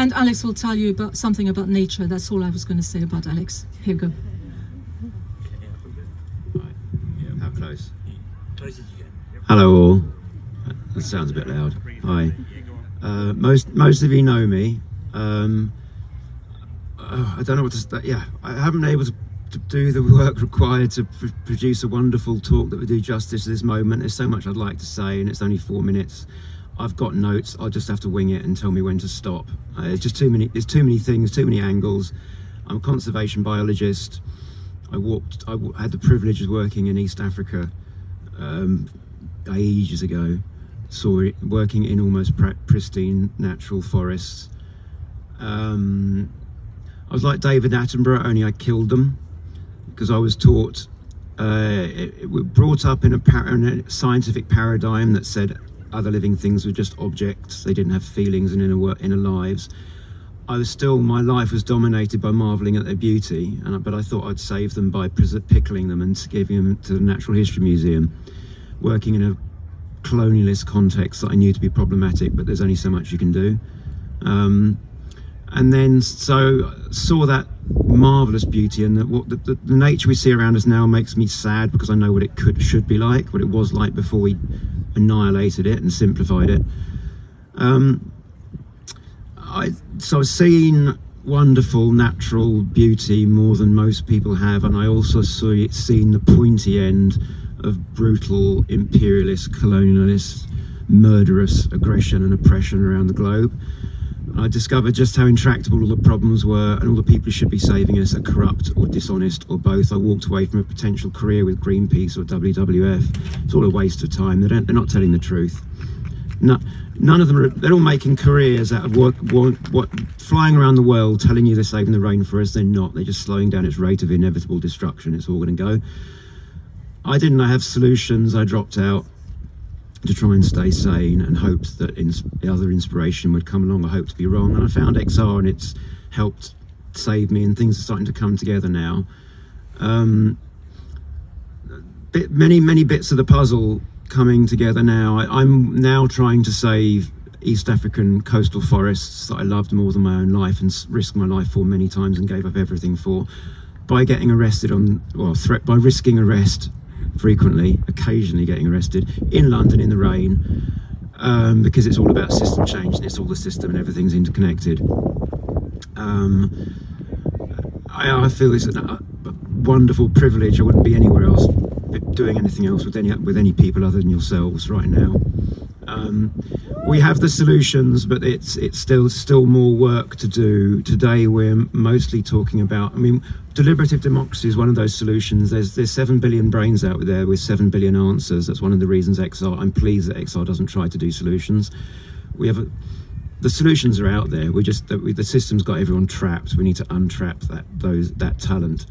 And Alex will tell you about something about nature. That's all I was going to say about Alex. Here you go. How close? Hello all. That sounds a bit loud. Hi. Most of you know me. I don't know what to say. Yeah, I haven't been able to do the work required to produce a wonderful talk that would do justice to this moment. There's so much I'd like to say, and it's only 4 minutes. I've got notes. I'll just have to wing it and tell me when to stop. There's just too many. There's too many things, too many angles. I'm a conservation biologist. I had the privilege of working in East Africa ages ago. Saw it working in almost pristine natural forests. I was like David Attenborough, only I killed them, because I was taught, brought up in a scientific paradigm that said other living things were just objects. They didn't have feelings and inner lives. My life was dominated by marvelling at their beauty, but I thought I'd save them by pickling them and giving them to the Natural History Museum, working in a colonialist context that I knew to be problematic, but there's only so much you can do. And then so saw that marvelous beauty, and the nature we see around us now makes me sad, because I know what it should be like, what it was like before we annihilated it and simplified it. I've seen wonderful natural beauty more than most people have, and I also seen the pointy end of brutal imperialist, colonialist, murderous aggression and oppression around the globe. I discovered just how intractable all the problems were, and all the people who should be saving us are corrupt or dishonest or both. I walked away from a potential career with Greenpeace or WWF. It's all a waste of time. They're not telling the truth. None of them they're all making careers out of what flying around the world telling you they're saving the rainforest. They're not. They're just slowing down its rate of inevitable destruction. It's all going to go. I didn't have solutions. I dropped out to try and stay sane, and hoped that other inspiration would come along. I hoped to be wrong, and I found XR, and it's helped save me, and things are starting to come together now. Many bits of the puzzle coming together now. I'm now trying to save East African coastal forests that I loved more than my own life and risked my life for many times and gave up everything for, by getting arrested by risking arrest frequently, occasionally getting arrested in London in the rain, because it's all about system change, and it's all the system and everything's interconnected. I feel it's a wonderful privilege. I wouldn't be anywhere else doing anything else with any people other than yourselves right now. We have the solutions, but it's still more work to do. Today we're mostly talking about, deliberative democracy is one of those solutions. There's 7 billion brains out there with 7 billion answers. That's one of the reasons I'm pleased that XR doesn't try to do solutions. The solutions are out there. The system's got everyone trapped. We need to untrap that talent.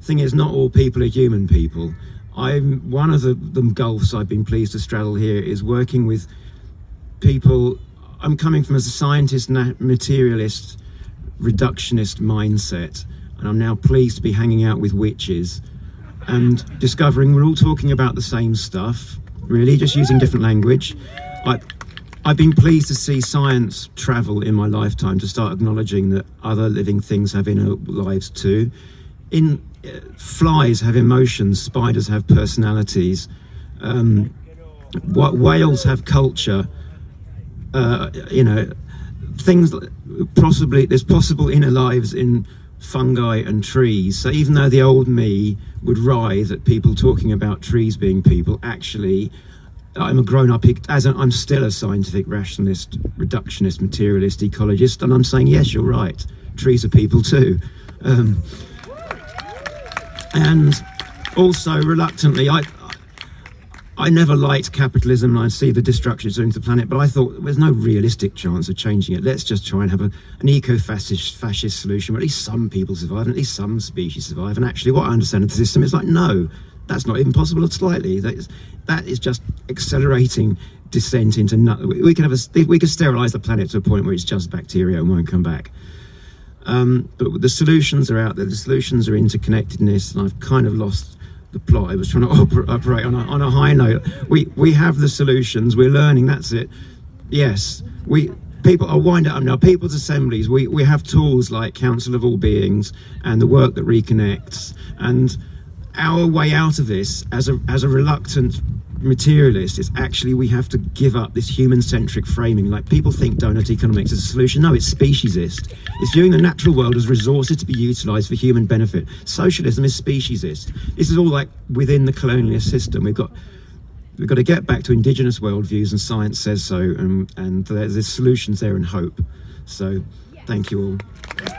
Thing is, not all people are human people. One of the gulfs I've been pleased to straddle here is working with people. I'm coming from as a scientist, materialist, reductionist mindset, and I'm now pleased to be hanging out with witches and discovering we're all talking about the same stuff, really, just using different language. I've been pleased to see science travel in my lifetime, to start acknowledging that other living things have inner lives too. Flies have emotions, spiders have personalities, whales have culture, things there's possible inner lives in fungi and trees. So even though the old me would writhe at people talking about trees being people, actually I'm a grown-up, I'm still a scientific rationalist, reductionist, materialist, ecologist, and I'm saying, yes, you're right, trees are people too. And also, reluctantly, I never liked capitalism, and I see the destruction it's doing to the planet, but I thought there's no realistic chance of changing it. Let's just try and have an eco-fascist solution where at least some people survive, and at least some species survive. And actually, what I understand of the system is like, no, that's not even possible slightly. That is just accelerating descent into we could sterilise the planet to a point where it's just bacteria and won't come back. But the solutions are out there. The solutions are interconnectedness, and I've kind of lost the plot. I was trying to operate on a high note. We have the solutions. We're learning. That's it. Yes, people, I'll wind it up now. People's assemblies, we have tools like Council of All Beings and the work that reconnects. And our way out of this, as a reluctant materialist, is actually we have to give up this human-centric framing. Like, people think donut economics is a solution. No, it's speciesist. It's viewing the natural world as resources to be utilised for human benefit. Socialism is speciesist. This is all like within the colonialist system. We've got to get back to indigenous worldviews, and science says so, and there's solutions there and hope. So thank you all.